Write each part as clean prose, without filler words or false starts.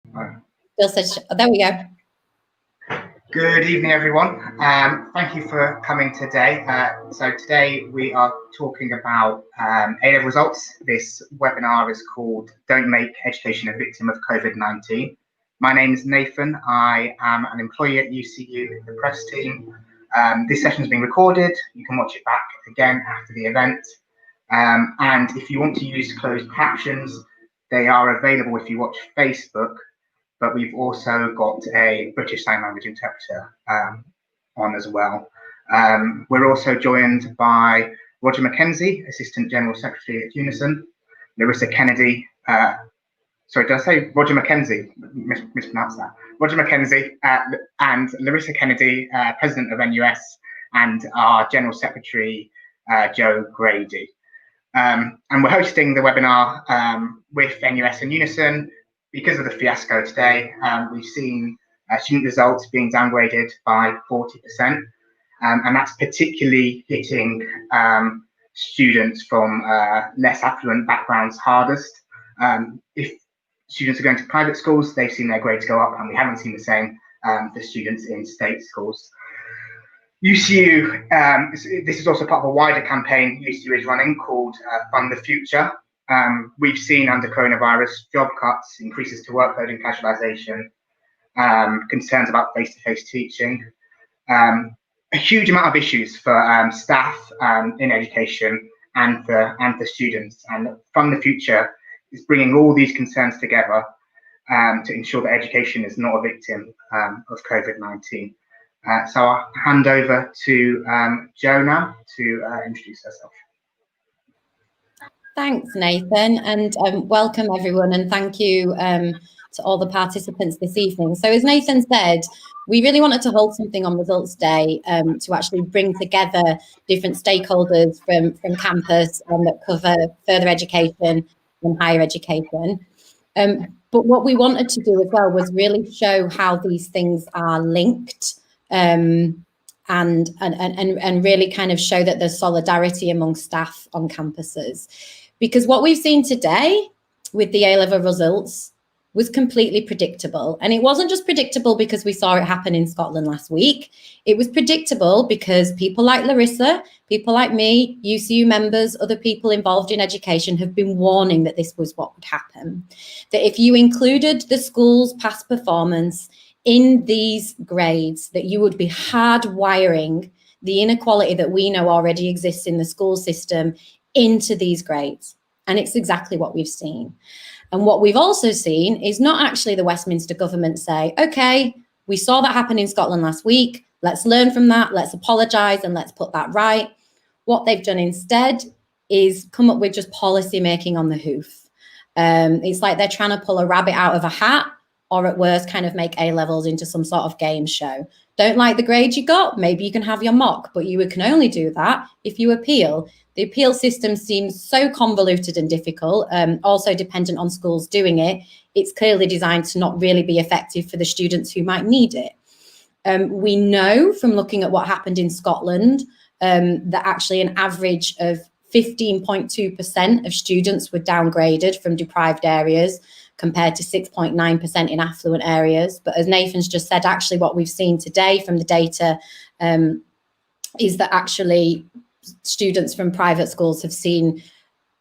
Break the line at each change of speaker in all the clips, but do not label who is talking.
Bill said, there we go.
Good evening, everyone. Thank you for coming today. So today we are talking about A-level results. This webinar is called Don't Make Education a Victim of COVID-19. My name is Nathan. I am an employee at UCU in the press team. This session is being recorded. You can watch it back again after the event. And if you want to use closed captions, they are available if you watch Facebook. But we've also got a British Sign Language interpreter on as well. We're also joined by Roger McKenzie, Assistant General Secretary at UNISON, Larissa Kennedy, sorry, did I say Roger McKenzie? Mispronounced that. Roger McKenzie and Larissa Kennedy, President of NUS, and our General Secretary, Jo Grady. And we're hosting the webinar with NUS and UNISON. Because of the fiasco today, we've seen student results being downgraded by 40%, and that's particularly hitting students from less affluent backgrounds hardest. If students are going to private schools, they've seen their grades go up, and we haven't seen the same for students in state schools. UCU, this is also part of a wider campaign UCU is running called Fund the Future. We've seen under coronavirus job cuts, increases to workload and casualisation, concerns about face-to-face teaching, a huge amount of issues for staff in education and for students. And Fund the Future is bringing all these concerns together to ensure that education is not a victim of COVID-19. So I'll hand over to Jo now to introduce herself.
Thanks, Nathan, and welcome everyone, and thank you to all the participants this evening. So as Nathan said, we really wanted to hold something on Results Day to actually bring together different stakeholders from campus that cover further education and higher education. But what we wanted to do as well was really show how these things are linked and really kind of show that there's solidarity among staff on campuses. Because what we've seen today with the A-level results was completely predictable. And it wasn't just predictable because we saw it happen in Scotland last week. It was predictable because people like Larissa, people like me, UCU members, other people involved in education have been warning that this was what would happen. That if you included the school's past performance in these grades, that you would be hardwiring the inequality that we know already exists in the school system into these grades. And it's exactly what we've seen. And what we've also seen is not actually the Westminster government say, okay, we saw that happen in Scotland last week, let's learn from that, let's apologise and let's put that right. What they've done instead is come up with just policy making on the hoof. It's like they're trying to pull a rabbit out of a hat, or at worst kind of make A-levels into some sort of game show. Don't like the grade you got, maybe you can have your mock, but you can only do that if you appeal. The appeal system seems so convoluted and difficult, also dependent on schools doing it. It's clearly designed to not really be effective for the students who might need it. We know from looking at what happened in Scotland that actually an average of 15.2% of students were downgraded from deprived areas, compared to 6.9% in affluent areas. But as Nathan's just said, actually what we've seen today from the data is that actually students from private schools have seen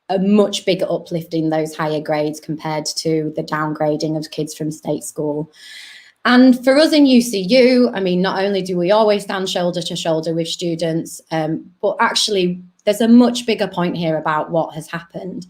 a much bigger uplift in those higher grades compared to the downgrading of kids from state school. And for us in UCU, I mean, not only do we always stand shoulder to shoulder with students, but actually there's a much bigger point here about what has happened.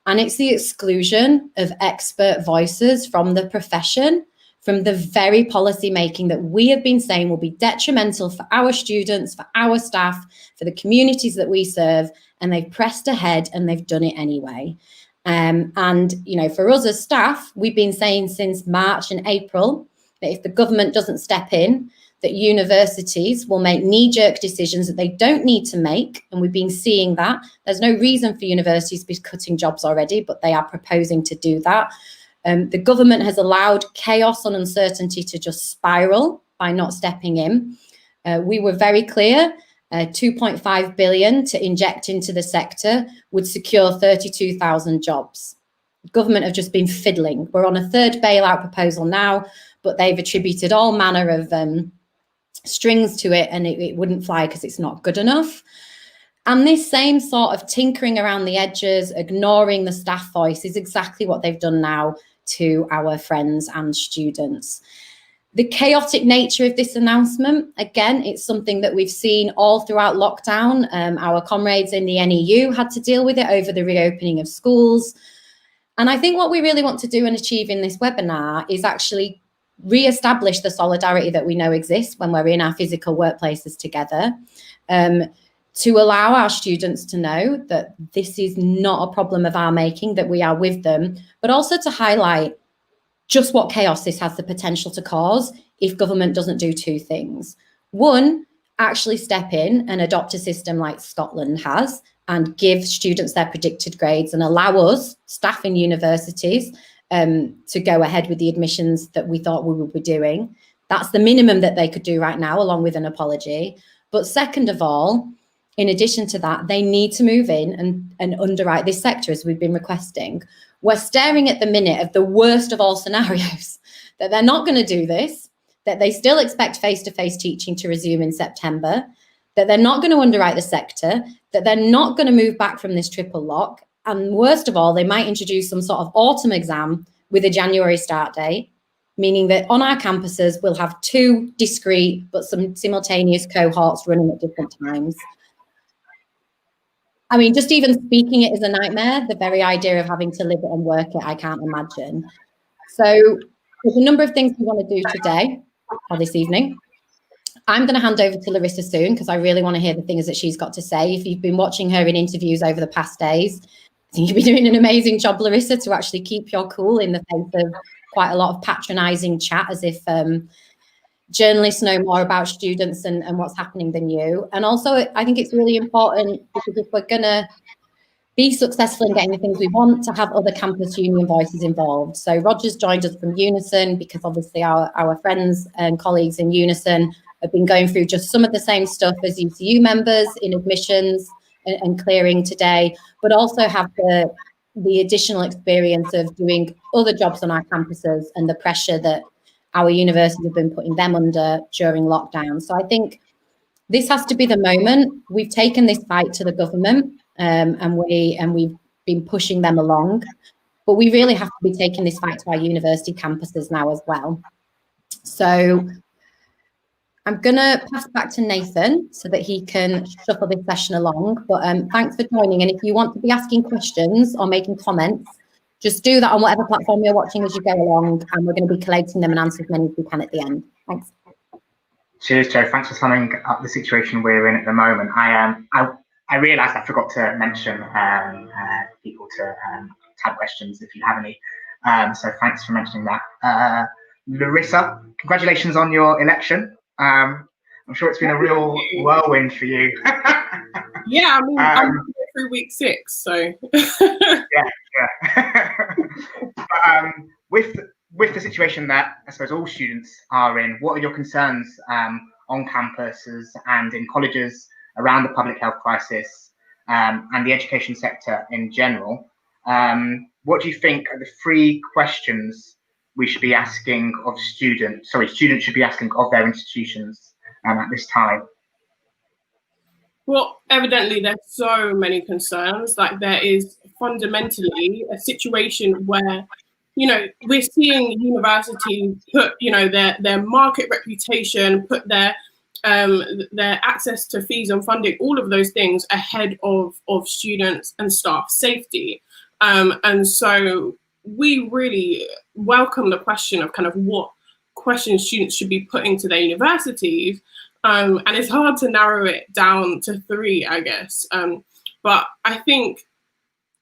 And it's the exclusion of expert voices from the profession, from the very policy making that we have been saying will be detrimental for our students, for our staff, for the communities that we serve. And they've pressed ahead and they've done it anyway. And, you know, for us as staff, we've been saying since March and April that if the government doesn't step in, that universities will make knee-jerk decisions that they don't need to make. And we've been seeing that. There's no reason for universities to be cutting jobs already, but they are proposing to do that. The government has allowed chaos and uncertainty to just spiral by not stepping in. We were very clear, 2.5 billion to inject into the sector would secure 32,000 jobs. government have just been fiddling. We're on a third bailout proposal now, but they've attributed all manner of strings to it, and it wouldn't fly because it's not good enough. And this same sort of tinkering around the edges, ignoring the staff voice, is exactly what they've done now to our friends and students. The chaotic nature of this announcement, again, it's something that we've seen all throughout lockdown. Our comrades in the NEU had to deal with it over the reopening of schools. And I think what we really want to do and achieve in this webinar is actually re-establish the solidarity that we know exists when we're in our physical workplaces together, to allow our students to know that this is not a problem of our making, that we are with them, but also to highlight just what chaos this has the potential to cause if government doesn't do two things. One, actually step in and adopt a system like Scotland has and give students their predicted grades and allow us, staff in universities, to go ahead with the admissions that we thought we would be doing. That's the minimum that they could do right now, along with an apology. But second of all, in addition to that, they need to move in and underwrite this sector, as we've been requesting. We're staring at the minute of the worst of all scenarios, that they're not going to do this, that they still expect face-to-face teaching to resume in September, that they're not going to underwrite the sector, that they're not going to move back from this triple lock. And worst of all, they might introduce some sort of autumn exam with a January start date, meaning that on our campuses, we'll have two discrete but some simultaneous cohorts running at different times. I mean, just even speaking it is a nightmare. The very idea of having to live it and work it, I can't imagine. So there's a number of things we want to do today or this evening. I'm going to hand over to Larissa soon because I really want to hear the things that she's got to say. If you've been watching her in interviews over the past days, I think you've been doing an amazing job, Larissa, to actually keep your cool in the face of quite a lot of patronising chat, as if journalists know more about students and what's happening than you. And also, I think it's really important, because if we're going to be successful in getting the things we want, to have other campus union voices involved. So Roger's joined us from UNISON, because obviously our friends and colleagues in UNISON have been going through just some of the same stuff as UCU members in admissions and clearing today, but also have the additional experience of doing other jobs on our campuses and the pressure that our universities have been putting them under during lockdown. So I think this has to be the moment. We've taken this fight to the government, and we've been pushing them along, but we really have to be taking this fight to our university campuses now as well. So I'm going to pass back to Nathan so that he can shuffle this session along. But thanks for joining. And if you want to be asking questions or making comments, just do that on whatever platform you're watching as you go along, and we're going to be collating them and answer as many as we can at the end. Thanks.
Cheers, Jo. Thanks for summing up the situation we're in at the moment. I realised I forgot to mention people to tab questions if you have any. So thanks for mentioning that. Larissa, congratulations on your election. I'm sure it's been a real whirlwind for you.
Yeah, I mean, I'm through week 6, so.
yeah. But, with the situation that I suppose all students are in, what are your concerns on campuses and in colleges around the public health crisis and the education sector in general? What do you think are the 3 questions we should be asking of students should be asking of their institutions at this time?
Well, evidently there's so many concerns. Like, there is fundamentally a situation where, you know, we're seeing universities put, you know, their market reputation, put their access to fees and funding, all of those things ahead of students and staff safety. And so we really welcome the question of kind of what questions students should be putting to their universities. And it's hard to narrow it down to 3, I guess. But I think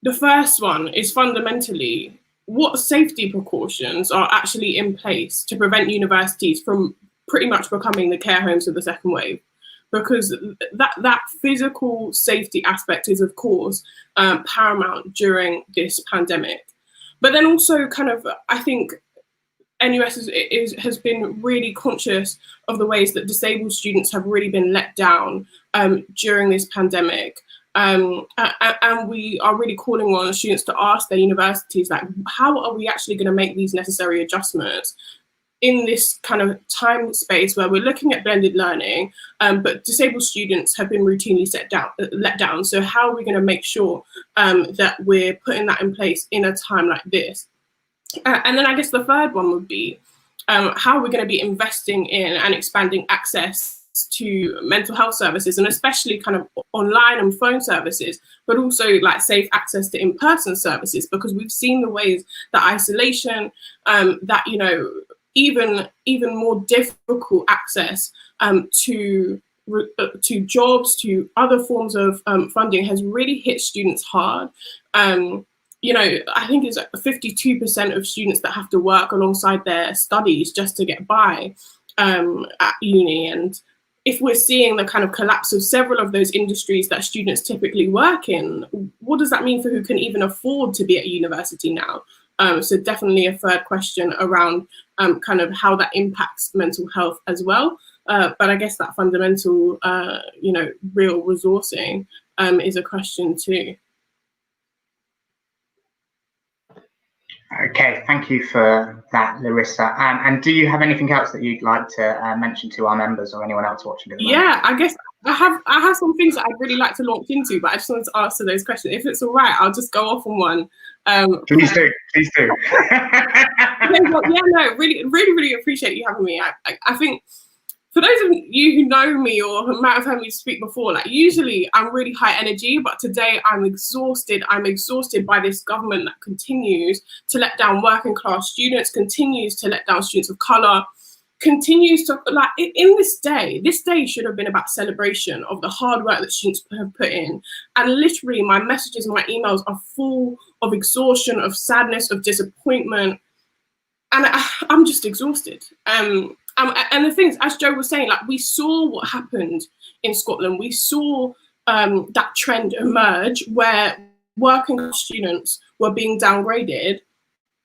the first one is fundamentally, what safety precautions are actually in place to prevent universities from pretty much becoming the care homes of the second wave? Because that physical safety aspect is, of course, paramount during this pandemic. But then also kind of, I think NUS has been really conscious of the ways that disabled students have really been let down during this pandemic. And we are really calling on students to ask their universities, like, how are we actually going to make these necessary adjustments in this kind of time space where we're looking at blended learning, but disabled students have been routinely let down. So how are we going to make sure that we're putting that in place in a time like this? And then I guess the third one would be, how are we going to be investing in and expanding access to mental health services, and especially kind of online and phone services, but also like safe access to in-person services, because we've seen the ways that isolation, that, you know, even more difficult access to jobs, to other forms of funding has really hit students hard. You know, I think it's 52% of students that have to work alongside their studies just to get by at uni. And if we're seeing the kind of collapse of several of those industries that students typically work in, what does that mean for who can even afford to be at university now? So definitely a third question around kind of how that impacts mental health as well. But I guess that fundamental, you know, real resourcing is a question too.
Okay, thank you for that, Larissa. And do you have anything else that you'd like to mention to our members or anyone else watching at the moment?
Yeah, I guess I have some things that I'd really like to launch into, but I just wanted to answer those questions. If it's all right, I'll just go off on one.
Please do.
Okay, well, yeah, no, really appreciate you having me. I think for those of you who know me or who might have heard me speak before, like usually I'm really high energy, but today I'm exhausted. I'm exhausted by this government that continues to let down working class students, continues to let down students of color, continues to, like, in this day should have been about celebration of the hard work that students have put in. And literally my messages, my emails are full of exhaustion, of sadness, of disappointment. And I'm just exhausted. And the things, as Jo was saying, like we saw what happened in Scotland. We saw that trend emerge where working class students were being downgraded,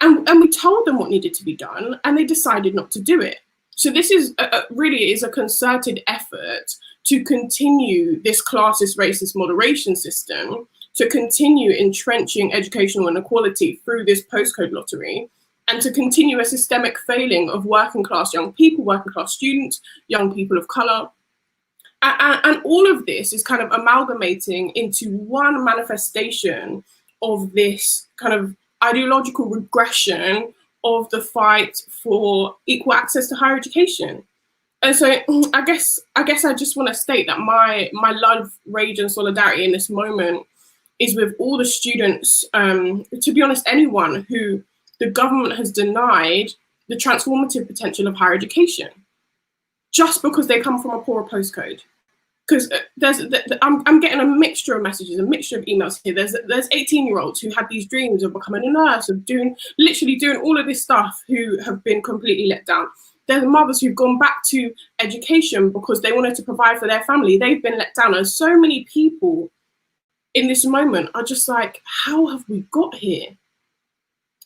and we told them what needed to be done, and they decided not to do it. So this is really is a concerted effort to continue this classist, racist moderation system, to continue entrenching educational inequality through this postcode lottery, and to continue a systemic failing of working class young people, working class students, young people of color. And all of this is kind of amalgamating into one manifestation of this kind of ideological regression of the fight for equal access to higher education. And so I guess I just want to state that my love, rage and solidarity in this moment is with all the students, to be honest, anyone who the government has denied the transformative potential of higher education just because they come from a poorer postcode. Because I'm getting a mixture of messages, a mixture of emails here. There's 18-year-olds who had these dreams of becoming a nurse, of literally doing all of this stuff, who have been completely let down. There's mothers who've gone back to education because they wanted to provide for their family. They've been let down. And so many people in this moment are just like, how have we got here?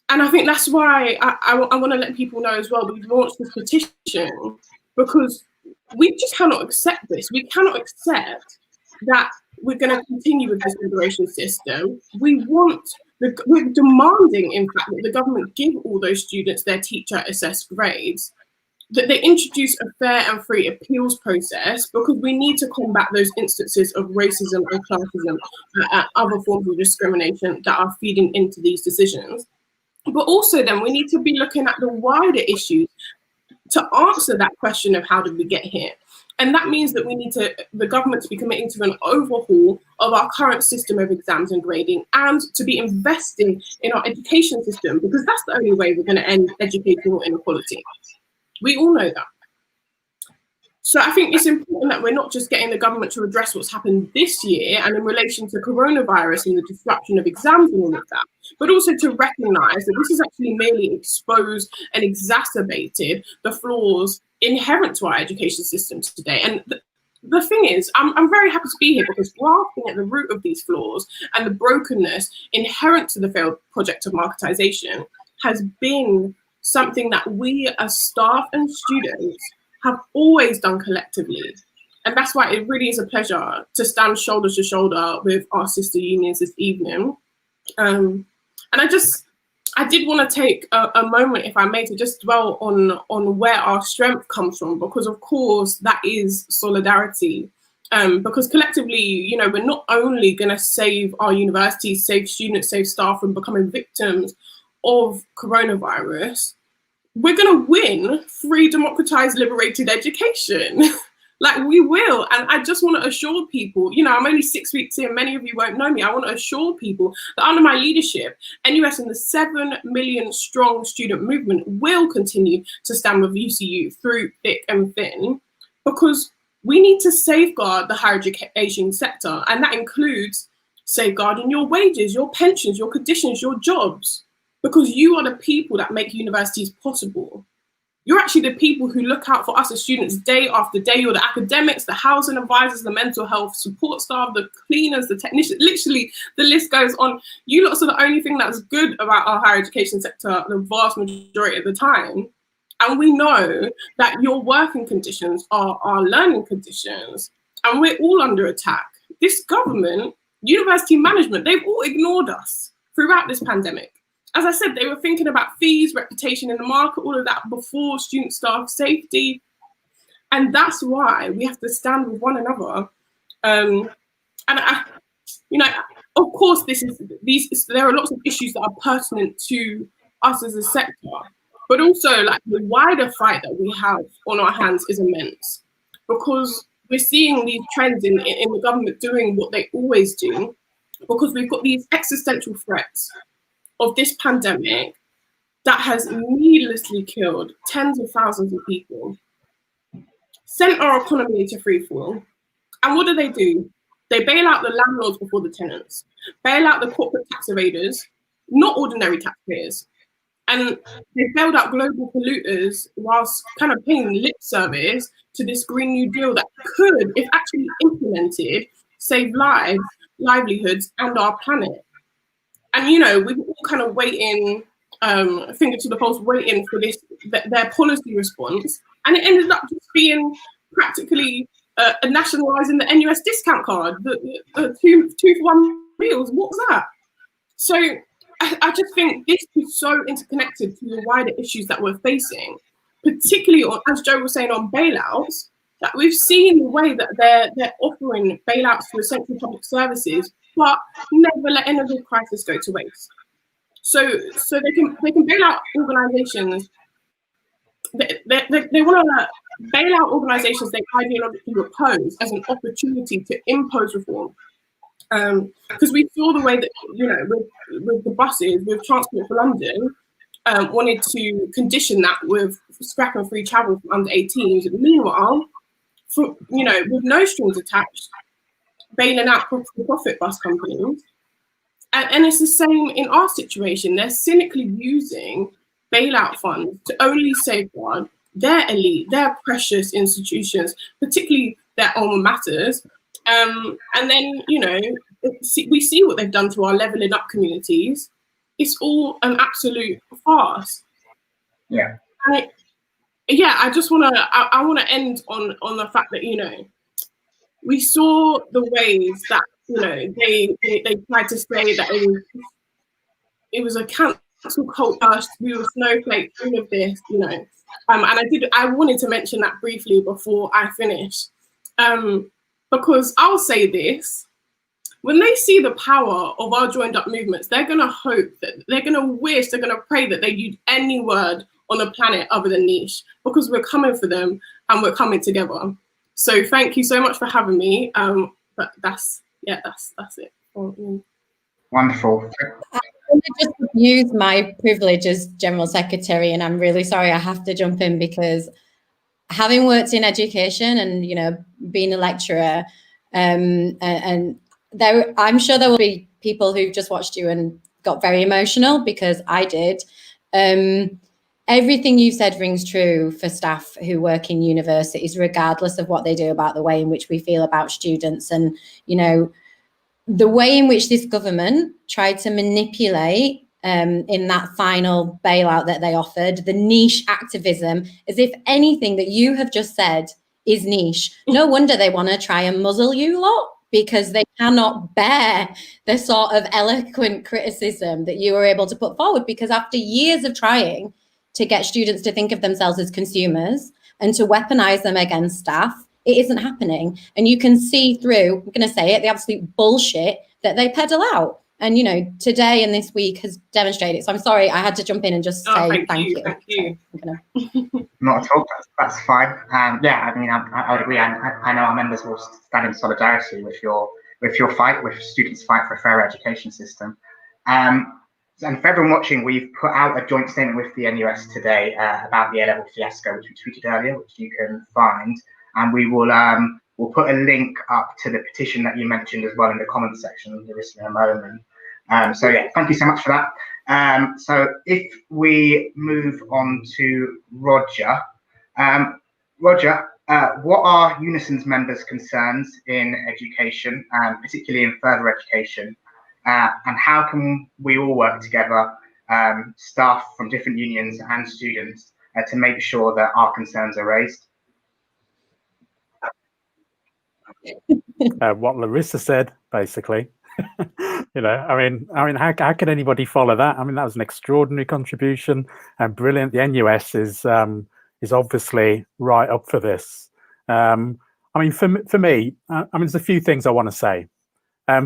And I think that's why I want to let people know as well that we've launched this petition, because we just cannot accept this. We cannot accept that we're going to continue with this liberation system. We're demanding, in fact, that the government give all those students their teacher assessed grades, that they introduce a fair and free appeals process, because we need to combat those instances of racism and classism and other forms of discrimination that are feeding into these decisions. But also then we need to be looking at the wider issues to answer that question of how did we get here. And that means that we need the government to be committing to an overhaul of our current system of exams and grading, and to be investing in our education system, because that's the only way we're going to end educational inequality. We all know that. So I think it's important that we're not just getting the government to address what's happened this year and in relation to coronavirus and the disruption of exams and all of that, but also to recognise that this has actually merely exposed and exacerbated the flaws inherent to our education system today. And the thing is, I'm very happy to be here, because grafting at the root of these flaws and the brokenness inherent to the failed project of marketisation has been something that we as staff and students have always done collectively. And that's why it really is a pleasure to stand shoulder to shoulder with our sister unions this evening. And I did want to take a moment, if I may, to just dwell on where our strength comes from, because of course that is solidarity. Because collectively, we're not only going to save our universities, save students, save staff from becoming victims of coronavirus, we're going to win free, democratized, liberated education. Like, we will. And I just want to assure people, I'm only 6 weeks in, many of you won't know me. I want to assure people that under my leadership, NUS and the 7 million strong student movement will continue to stand with UCU through thick and thin, because we need to safeguard the higher education sector. And that includes safeguarding your wages, your pensions, your conditions, your jobs, because you are the people that make universities possible. You're actually the people who look out for us as students day after day. You're the academics, the housing advisors, the mental health support staff, the cleaners, the technicians, literally the list goes on. You lots are the only thing that's good about our higher education sector the vast majority of the time. And we know that your working conditions are our learning conditions, and we're all under attack. This government, university management, they've all ignored us throughout this pandemic. As I said, they were thinking about fees, reputation in the market, all of that before student staff safety. And that's why we have to stand with one another. Of course, there are lots of issues that are pertinent to us as a sector, but also like the wider fight that we have on our hands is immense, because we're seeing these trends in the government doing what they always do, because we've got these existential threats of this pandemic that has needlessly killed tens of thousands of people, sent our economy into freefall. And what do? They bail out the landlords before the tenants, bail out the corporate tax evaders, not ordinary taxpayers. And they bailed out global polluters whilst kind of paying lip service to this Green New Deal that could, if actually implemented, save lives, livelihoods, and our planet. And, we were all kind of waiting, finger to the pulse, waiting for their policy response. And it ended up just being practically nationalising the NUS discount card, the two for one meals. What was that? So I just think this is so interconnected to the wider issues that we're facing, particularly on, as Jo was saying, on bailouts, that we've seen the way that they're offering bailouts to essential public services, but never let any of the crisis go to waste. So they can bail out organisations. They want to bail out organisations they ideologically oppose as an opportunity to impose reform. Because we saw the way that with the buses, with Transport for London, wanted to condition that with scrap and free travel for under 18s. Meanwhile, with no strings attached, bailing out profit bus companies. And it's the same in our situation. They're cynically using bailout funds to only safeguard their elite, their precious institutions, particularly their alma maters. And then, we see what they've done to our levelling up communities. It's all an absolute farce.
Yeah.
I just want to end on the fact that, we saw the ways that, they tried to say that it was a cancel culture, we were snowflakes, all of this, and I wanted to mention that briefly before I finish, because I'll say this: when they see the power of our joined up movements, they're going to hope that they're going to wish, they're going to pray that they use any word on the planet other than niche, because we're coming for them and we're coming together. So thank you so much for having me. But that's it.
Wonderful.
I'm going to just use my privilege as General Secretary, and I'm really sorry I have to jump in, because having worked in education and being a lecturer, and I'm sure there will be people who've just watched you and got very emotional, because I did. Everything you said rings true for staff who work in universities, regardless of what they do, about the way in which we feel about students. And, the way in which this government tried to manipulate in that final bailout that they offered, the niche activism, as if anything that you have just said is niche. No wonder they want to try and muzzle you lot, because they cannot bear the sort of eloquent criticism that you were able to put forward, because after years of trying to get students to think of themselves as consumers and to weaponize them against staff, it isn't happening. And you can see through, I'm going to say it, the absolute bullshit that they peddle out. And, you know, today and this week has demonstrated. So I'm sorry, I had to jump in and just say thank you.
Thank you.
So
Not at all. That's fine. Yeah, I mean, I would agree. I know our members will stand in solidarity with your fight, with students' fight for a fair education system. And for everyone watching, we've put out a joint statement with the NUS today about the A-level fiasco, which we tweeted earlier, which you can find. And we will we'll put a link up to the petition that you mentioned as well in the comments section, Larissa, in a moment. So yeah, thank you so much for that. So if we move on to Roger. Roger, what are UNISON's members' concerns in education, particularly in further education? And how can we all work together, staff from different unions and students, to make sure that our concerns are raised?
What Larissa said, basically. You know, I mean, how can anybody follow that? I mean, that was an extraordinary contribution and brilliant. The NUS is obviously right up for this. I mean, for me, I mean, there's a few things I want to say.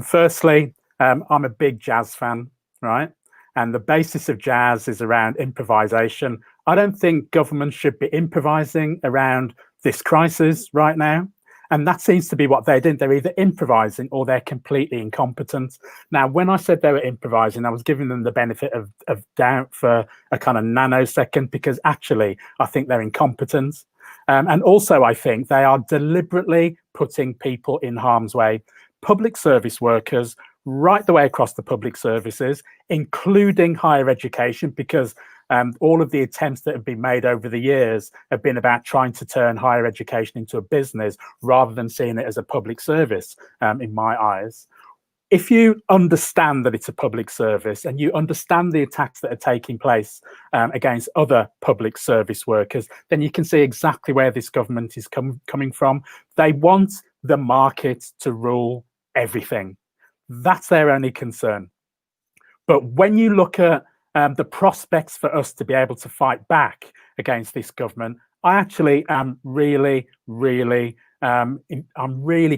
Firstly, I'm a big jazz fan, right? And the basis of jazz is around improvisation. I don't think government should be improvising around this crisis right now. And that seems to be what they're doing. They're either improvising or they're completely incompetent. Now, when I said they were improvising, I was giving them the benefit of doubt for a kind of nanosecond, because actually, I think they're incompetent. And also, I think they are deliberately putting people in harm's way. Public service workers, right the way across the public services, including higher education, because all of the attempts that have been made over the years have been about trying to turn higher education into a business rather than seeing it as a public service, in my eyes. If you understand that it's a public service and you understand the attacks that are taking place against other public service workers, then you can see exactly where this government is coming from. They want the market to rule everything. That's their only concern. But when you look at the prospects for us to be able to fight back against this government, I actually am really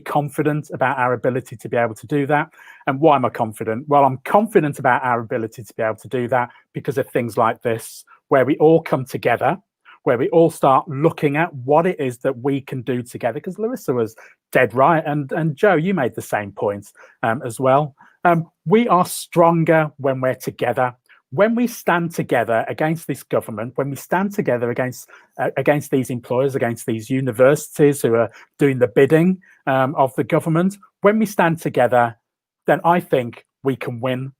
confident about our ability to be able to do that. And why am I confident? Well, I'm confident about our ability to be able to do that because of things like this, where we all come together, where we all start looking at what it is that we can do together. Because Larissa was dead right, and Jo, you made the same points as well. We are stronger when we're together. When we stand together against this government, when we stand together against these employers, against these universities who are doing the bidding of the government, when we stand together, then I think we can win.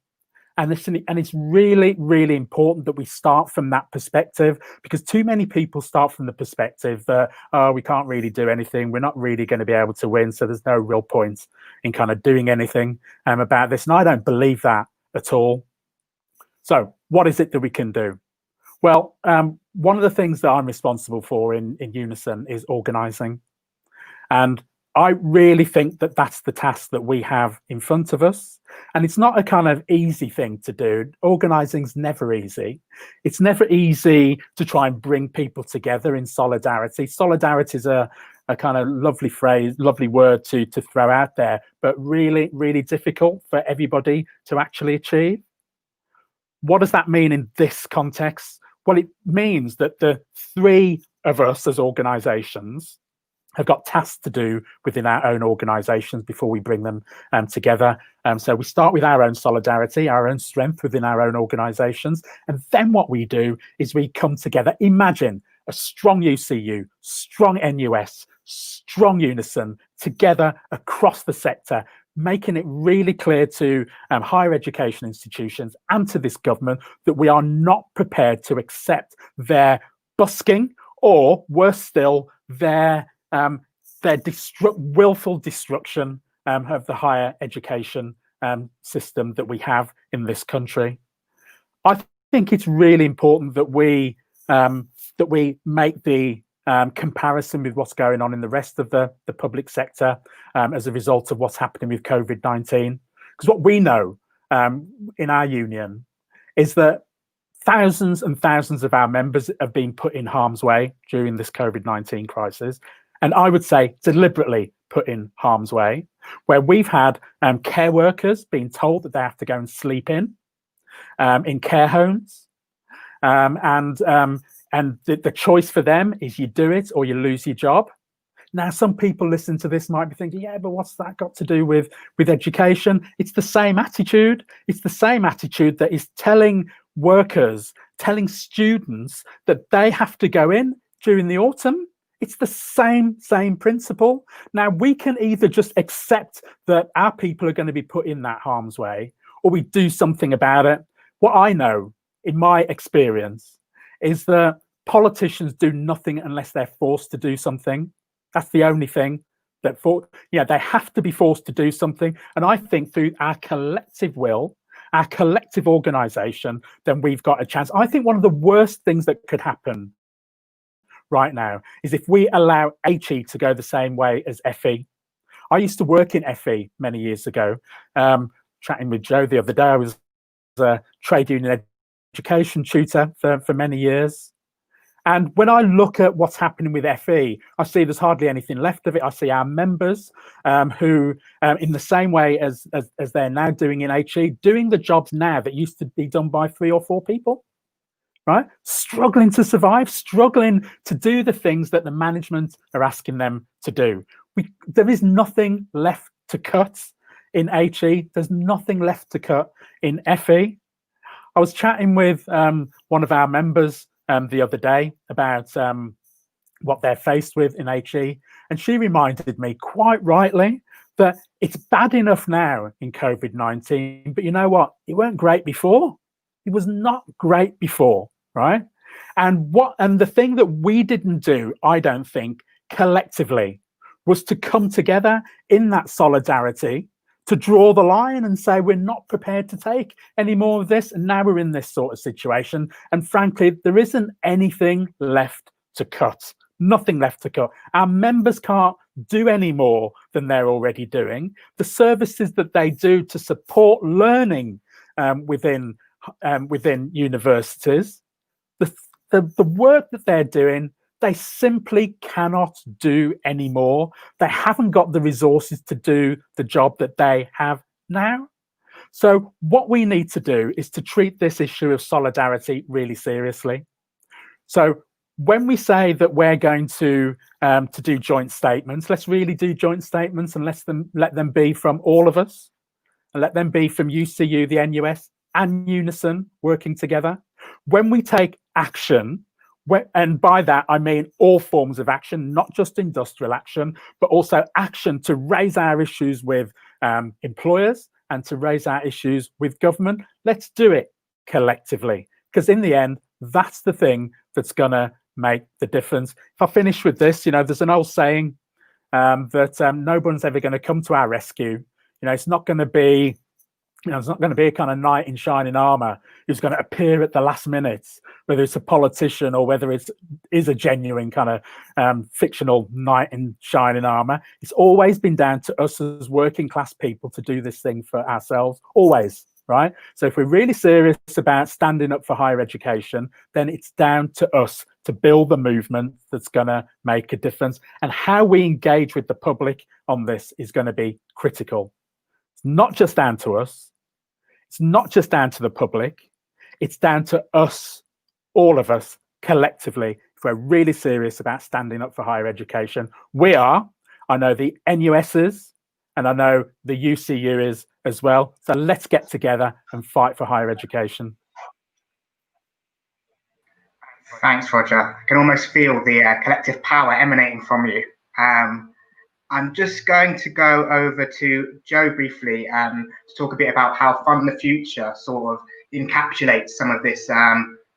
And it's really important that we start from that perspective, because too many people start from the perspective that, oh, we can't really do anything. We're not really going to be able to win. So there's no real point in kind of doing anything about this. And I don't believe that at all. So what is it that we can do? Well, one of the things that I'm responsible for in UNISON is organising. And I really think that that's the task that we have in front of us. And it's not a kind of easy thing to do. Organising's never easy. It's never easy to try and bring people together in solidarity. Solidarity is a kind of lovely phrase, lovely word to throw out there, but really difficult for everybody to actually achieve. What does that mean in this context? Well, it means that the three of us as organisations have got tasks to do within our own organisations before we bring them together. So we start with our own solidarity, our own strength within our own organisations. And then what we do is we come together. Imagine a strong UCU, strong NUS, strong UNISON together across the sector, making it really clear to higher education institutions and to this government that we are not prepared to accept their busking, or worse still, their willful destruction of the higher education system that we have in this country. I think it's really important that we make the comparison with what's going on in the rest of the public sector as a result of what's happening with COVID-19. Because what we know in our union is that thousands and thousands of our members have been put in harm's way during this COVID-19 crisis. And I would say deliberately put in harm's way, where we've had care workers being told that they have to go and sleep in care homes. And the choice for them is you do it or you lose your job. Now, some people listening to this might be thinking, yeah, but what's that got to do with education? It's the same attitude. It's the same attitude that is telling workers, telling students that they have to go in during the autumn. It's the same principle. Now, we can either just accept that our people are going to be put in that harm's way, or we do something about it. What I know, in my experience, is that politicians do nothing unless they're forced to do something. That's the only thing that they have to be forced to do something. And I think through our collective will, our collective organisation, then we've got a chance. I think one of the worst things that could happen right now is if we allow HE to go the same way as FE. I used to work in FE many years ago. Chatting with Jo the other day, I was a trade union education tutor for many years. And when I look at what's happening with FE, I see there's hardly anything left of it. I see our members who, in the same way as they're now doing in HE, doing the jobs now that used to be done by 3 or 4 people, right? Struggling to survive, struggling to do the things that the management are asking them to do. There is nothing left to cut in HE. There's nothing left to cut in FE. I was chatting with one of our members the other day about what they're faced with in HE, and she reminded me quite rightly that it's bad enough now in COVID-19, but you know what? It weren't great before. It was not great before, right? And the thing that we didn't do, I don't think, collectively, was to come together in that solidarity to draw the line and say we're not prepared to take any more of this, and now we're in this sort of situation. And frankly, there isn't anything left to cut. Nothing left to cut. Our members can't do any more than they're already doing. The services that they do to support learning within universities, the work that they're doing, they simply cannot do anymore. They haven't got the resources to do the job that they have now. So what we need to do is to treat this issue of solidarity really seriously. So when we say that we're going to do joint statements, let's really do joint statements and let them be from all of us, and let them be from UCU, the NUS, and UNISON working together. When we take action, and by that, I mean all forms of action, not just industrial action, but also action to raise our issues with employers and to raise our issues with government. Let's do it collectively, because in the end, that's the thing that's going to make the difference. If I finish with this, there's an old saying that no one's ever going to come to our rescue. It's not going to be it's not going to be a kind of knight in shining armor who's going to appear at the last minute, whether it's a politician or whether it is a genuine kind of fictional knight in shining armor. It's always been down to us as working class people to do this thing for ourselves, always, right? So if we're really serious about standing up for higher education, then it's down to us to build the movement that's going to make a difference. And how we engage with the public on this is going to be critical. It's not just down to us. It's not just down to the public. It's down to us, all of us, collectively, if we're really serious about standing up for higher education. We are. I know the NUS is, and I know the UCU is as well. So let's get together and fight for higher education.
Thanks, Roger. I can almost feel the collective power emanating from you. I'm just going to go over to Jo briefly to talk a bit about how Fund the Future sort of encapsulates some of this,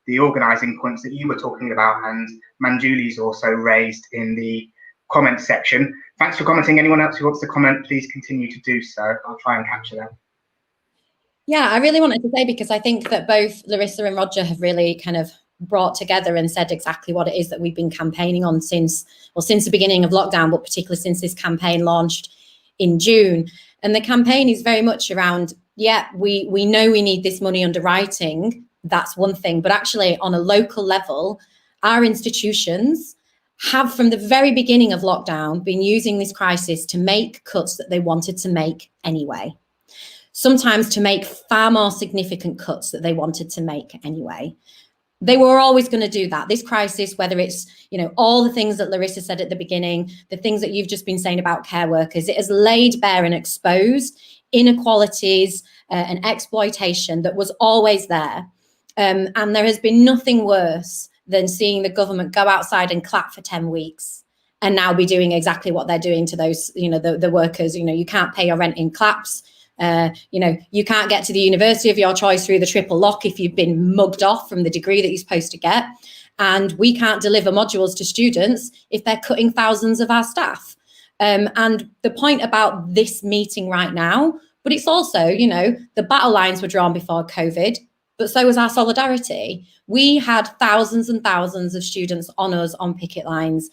the organising points that you were talking about, and Manjuli's also raised in the comment section. Thanks for commenting. Anyone else who wants to comment, please continue to do so. I'll try and capture them.
Yeah, I really wanted to say, because I think that both Larissa and Roger have really kind of brought together and said exactly what it is that we've been campaigning on since the beginning of lockdown, but particularly since this campaign launched in June. And the campaign is very much around, we know we need this money underwriting. That's one thing. But actually, on a local level, our institutions have, from the very beginning of lockdown, been using this crisis to make cuts that they wanted to make anyway. Sometimes to make far more significant cuts that they wanted to make anyway. They were always going to do that. This crisis, whether it's, all the things that Larissa said at the beginning, the things that you've just been saying about care workers, it has laid bare and exposed inequalities and exploitation that was always there. And there has been nothing worse than seeing the government go outside and clap for 10 weeks and now be doing exactly what they're doing to those, the workers. You can't pay your rent in claps. You can't get to the university of your choice through the triple lock if you've been mugged off from the degree that you're supposed to get. And we can't deliver modules to students if they're cutting thousands of our staff. And the point about this meeting right now, but it's also, the battle lines were drawn before COVID, but so was our solidarity. We had thousands and thousands of students on us on picket lines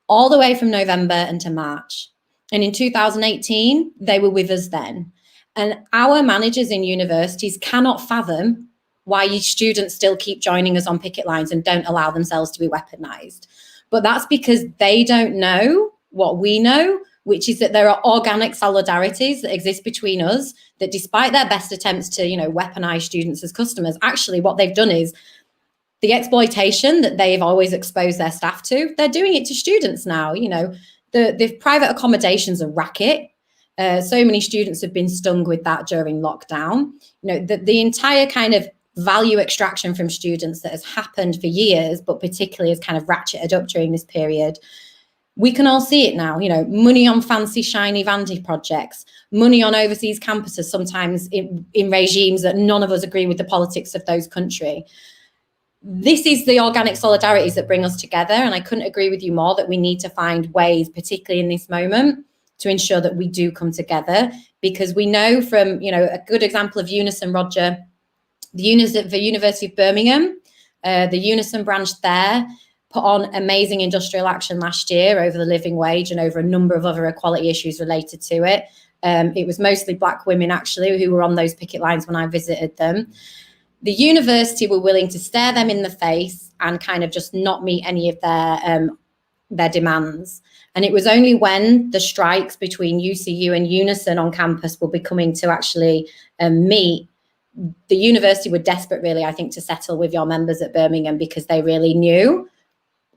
all the way from November into March. And in 2018, they were with us then. And our managers in universities cannot fathom why you students still keep joining us on picket lines and don't allow themselves to be weaponized. But that's because they don't know what we know, which is that there are organic solidarities that exist between us, that despite their best attempts to, weaponize students as customers, actually what they've done is the exploitation that they've always exposed their staff to, they're doing it to students now. The private accommodations are racket. So many students have been stung with that during lockdown. The entire kind of value extraction from students that has happened for years, but particularly has kind of ratcheted up during this period. We can all see it now, money on fancy, shiny vanity projects, money on overseas campuses, sometimes in regimes that none of us agree with the politics of those countries. This is the organic solidarities that bring us together. And I couldn't agree with you more that we need to find ways, particularly in this moment, to ensure that we do come together, because we know from, a good example of UNISON, Roger, the University of Birmingham, the UNISON branch there put on amazing industrial action last year over the living wage and over a number of other equality issues related to it. It was mostly Black women, actually, who were on those picket lines when I visited them. The university were willing to stare them in the face and kind of just not meet any of their demands. And it was only when the strikes between UCU and UNISON on campus were becoming to actually meet, the university were desperate, really, I think, to settle with your members at Birmingham, because they really knew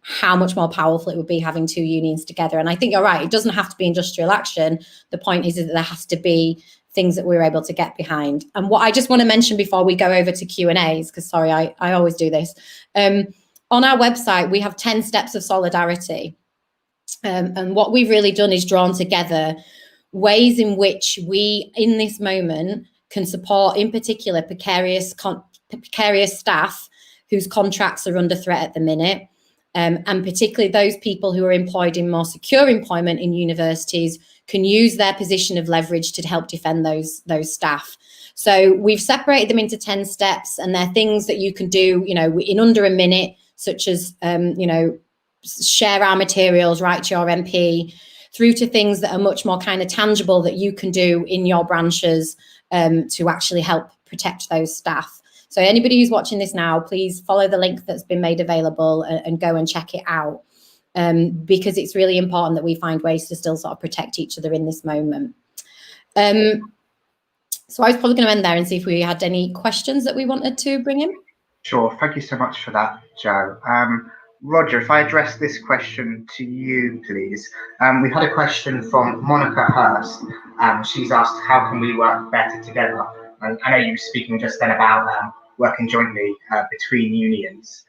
how much more powerful it would be having two unions together. And I think you're right, it doesn't have to be industrial action. The point is that there has to be things that we're able to get behind. And what I just want to mention before we go over to Q&As, because sorry, I always do this. On our website, we have 10 steps of solidarity. And what we've really done is drawn together ways in which we, in this moment, can support, in particular, precarious staff whose contracts are under threat at the minute, and particularly those people who are employed in more secure employment in universities can use their position of leverage to help defend those staff. So we've separated them into 10 steps, and they're things that you can do, in under a minute, such as, share our materials, write to your MP, through to things that are much more kind of tangible that you can do in your branches to actually help protect those staff. So anybody who's watching this now, please follow the link that's been made available and go and check it out, because it's really important that we find ways to still sort of protect each other in this moment. So I was probably going to end there and see if we had any questions that we wanted to bring in.
Sure, thank you so much for that, Jo. Roger, if I address this question to you, please. We had a question from Monica Hurst. She's asked, how can we work better together? And I know you were speaking just then about working jointly between unions.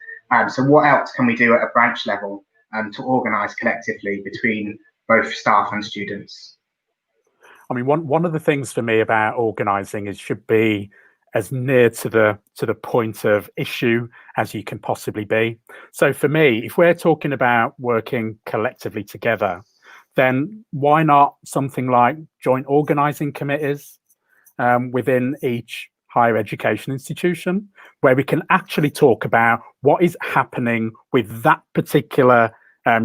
So what else can we do at a branch level to organise collectively between both staff and students?
I mean, one of the things for me about organising is should be as near to the point of issue as you can possibly be. So for me, if we're talking about working collectively together, then why not something like joint organising committees within each higher education institution, where we can actually talk about what is happening with that particular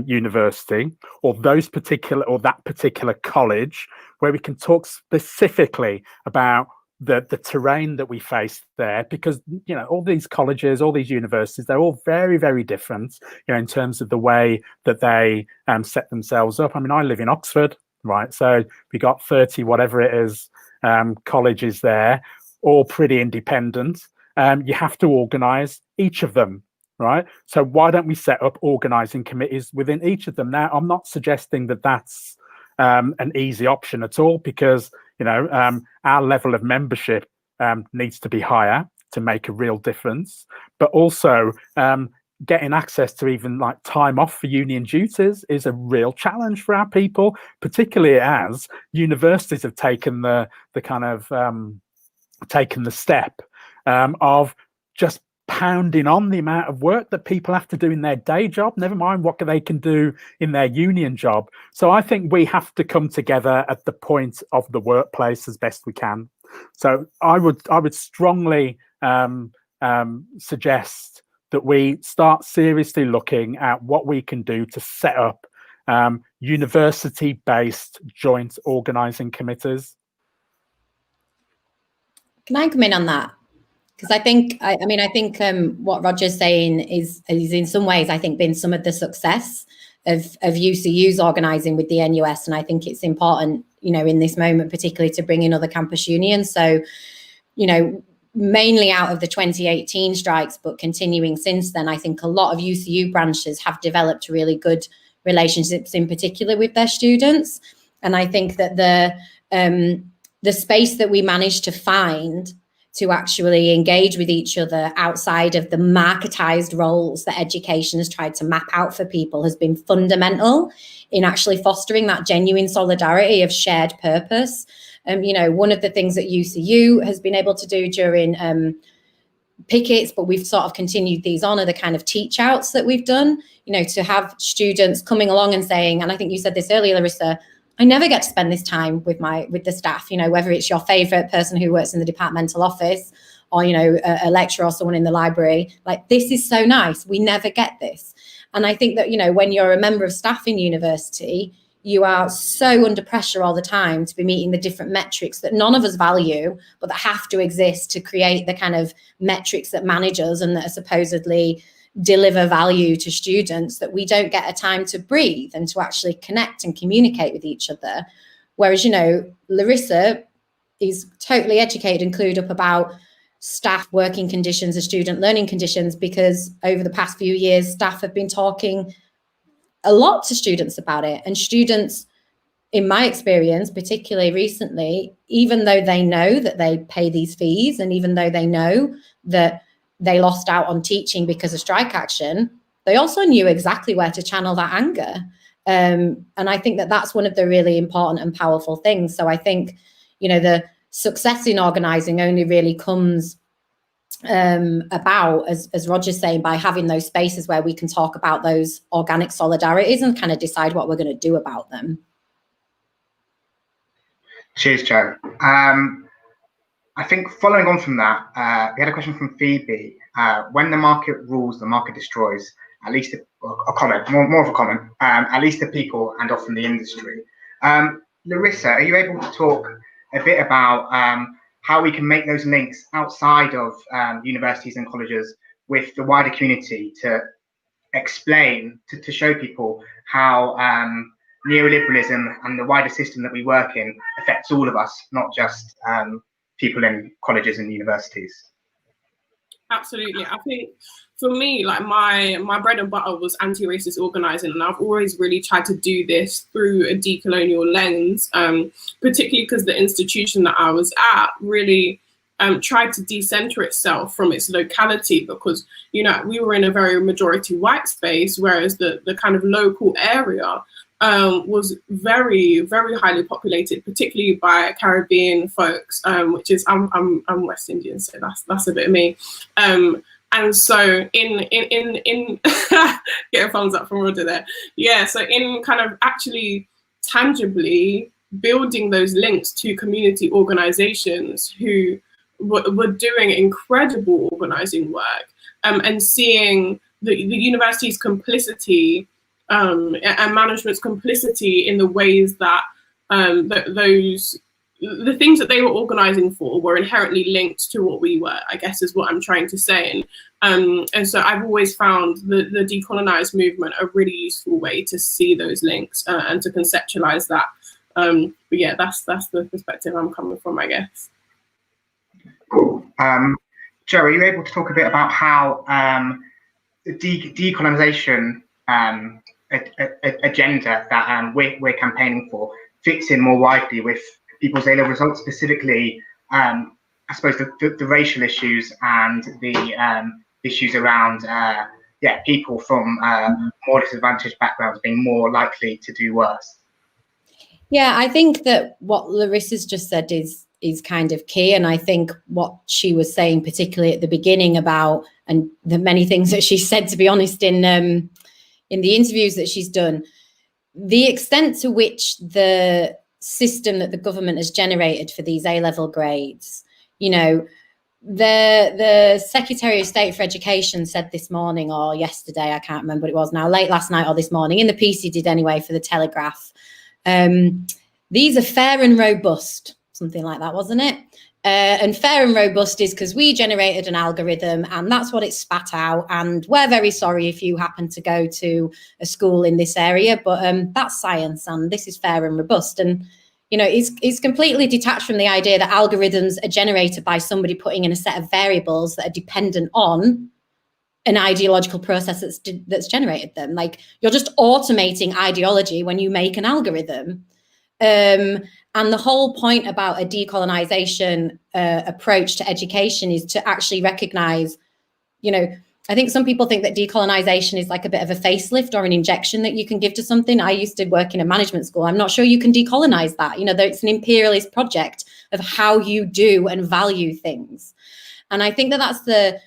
university or that particular college, where we can talk specifically about the terrain that we face there, because all these colleges, all these universities, they're all very, very different, in terms of the way that they set themselves up. I mean, I live in Oxford, right? So we got 30 whatever it is colleges there, all pretty independent. You have to organize each of them, right? So why don't we set up organizing committees within each of them? Now, I'm not suggesting that that's an easy option at all, because our level of membership needs to be higher to make a real difference, but also getting access to even like time off for union duties is a real challenge for our people, particularly as universities have taken the step of just pounding on the amount of work that people have to do in their day job, never mind what they can do in their union job. So I think we have to come together at the point of the workplace as best we can. So I would strongly suggest that we start seriously looking at what we can do to set up university-based joint organising committees.
Can I come in on that? Because I think what Roger's saying is in some ways, I think, been some of the success of UCU's organising with the NUS, and I think it's important, in this moment, particularly to bring in other campus unions. So, mainly out of the 2018 strikes, but continuing since then, I think a lot of UCU branches have developed really good relationships, in particular with their students, and I think that the space that we managed to find to actually engage with each other outside of the marketized roles that education has tried to map out for people has been fundamental in actually fostering that genuine solidarity of shared purpose. One of the things that UCU has been able to do during pickets, but we've sort of continued these on, are the kind of teach outs that we've done, to have students coming along and saying, and I think you said this earlier, Larissa, I never get to spend this time with the staff, whether it's your favorite person who works in the departmental office or, a lecturer or someone in the library. Like, this is so nice. We never get this. And I think that, when you're a member of staff in university, you are so under pressure all the time to be meeting the different metrics that none of us value, but that have to exist to create the kind of metrics that manage us and that are supposedly deliver value to students, that we don't get a time to breathe and to actually connect and communicate with each other. Whereas, Larissa is totally educated and clued up about staff working conditions and student learning conditions, because over the past few years, staff have been talking a lot to students about it. And students, in my experience, particularly recently, even though they know that they pay these fees, and even though they know that they lost out on teaching because of strike action, they also knew exactly where to channel that anger. And I think that that's one of the really important and powerful things. So I think, the success in organising only really comes about, as Roger's saying, by having those spaces where we can talk about those organic solidarities and kind of decide what we're going to do about them.
Cheers, Jo. I think following on from that, we had a question from Phoebe. When the market rules, the market destroys. At least a comment, more of a comment. At least the people and often the industry. Larissa, are you able to talk a bit about how we can make those links outside of universities and colleges with the wider community to explain, to show people how neoliberalism and the wider system that we work in affects all of us, not just people in colleges and universities?
Absolutely. I think for me, like my bread and butter was anti-racist organising, and I've always really tried to do this through a decolonial lens, particularly because the institution that I was at really tried to decenter itself from its locality, because we were in a very majority white space, whereas the kind of local area was very, very highly populated, particularly by Caribbean folks, which is I'm West Indian, so that's a bit of me. And so in get a thumbs up from Roger there. Yeah, so in kind of actually tangibly building those links to community organizations who were doing incredible organising work, and seeing the university's complicity and management's complicity in the ways that the things that they were organising for were inherently linked to what we were, I guess, is what I'm trying to say. And so I've always found the decolonized movement a really useful way to see those links and to conceptualize that. But yeah, that's the perspective I'm coming from, I guess.
Cool. Jo, are you able to talk a bit about how the decolonization agenda that we're campaigning for fits in more widely with people's A-level results, specifically, I suppose, the racial issues and the issues around, people from more disadvantaged backgrounds being more likely to do worse?
Yeah, I think that what Larissa's just said is kind of key. And I think what she was saying, particularly at the beginning about, and the many things that she said, to be honest, in the interviews that she's done, the extent to which the system that the government has generated for these A-level grades, the Secretary of State for Education said this morning or yesterday, I can't remember what it was now, late last night or this morning, in the piece he did anyway for the Telegraph, these are fair and robust, something like that, wasn't it? And fair and robust is because we generated an algorithm and that's what it spat out. And we're very sorry if you happen to go to a school in this area, but that's science and this is fair and robust. And, it's completely detached from the idea that algorithms are generated by somebody putting in a set of variables that are dependent on an ideological process that's generated them. Like, you're just automating ideology when you make an algorithm. And the whole point about a decolonization approach to education is to actually recognize, I think some people think that decolonization is like a bit of a facelift or an injection that you can give to something. I used to work in a management school. I'm not sure you can decolonize that. It's an imperialist project of how you do and value things. And I think that that's the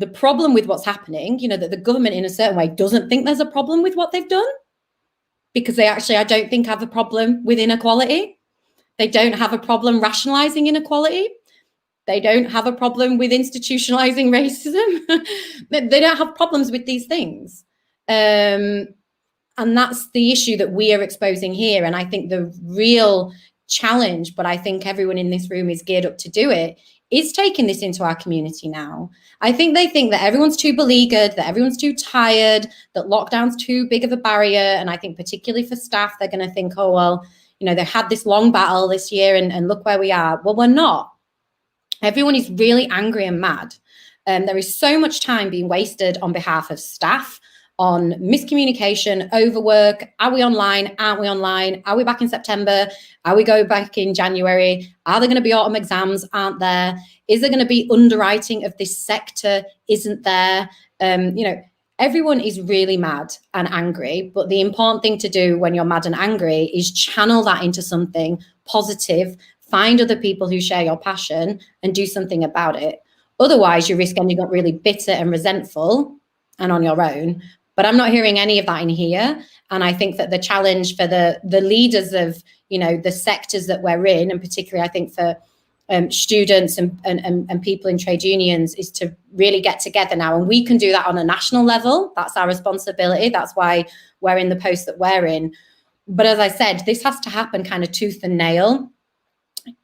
problem with what's happening, that the government in a certain way doesn't think there's a problem with what they've done, because they actually, I don't think, have a problem with inequality. They don't have a problem rationalizing inequality. They don't have a problem with institutionalizing racism. They don't have problems with these things. And that's the issue that we are exposing here. And I think the real challenge, but I think everyone in this room is geared up to do it, is taking this into our community now. I think they think that everyone's too beleaguered, that everyone's too tired, that lockdown's too big of a barrier. And I think particularly for staff, they're going to think, oh, well, they had this long battle this year and look where we are. Well, we're not. Everyone is really angry and mad. There is so much time being wasted on behalf of staff on miscommunication, overwork. Are we online? Aren't we online? Are we back in September? Are we going back in January? Are there going to be autumn exams? Aren't there? Is there going to be underwriting of this sector? Isn't there? Everyone is really mad and angry, but the important thing to do when you're mad and angry is channel that into something positive. Find other people who share your passion and do something about it. Otherwise, you risk ending up really bitter and resentful and on your own. But I'm not hearing any of that in here. And I think that the challenge for the leaders of, the sectors that we're in, and particularly I think for students and people in trade unions, is to really get together now. And we can do that on a national level. That's our responsibility. That's why we're in the post that we're in. But as I said, this has to happen kind of tooth and nail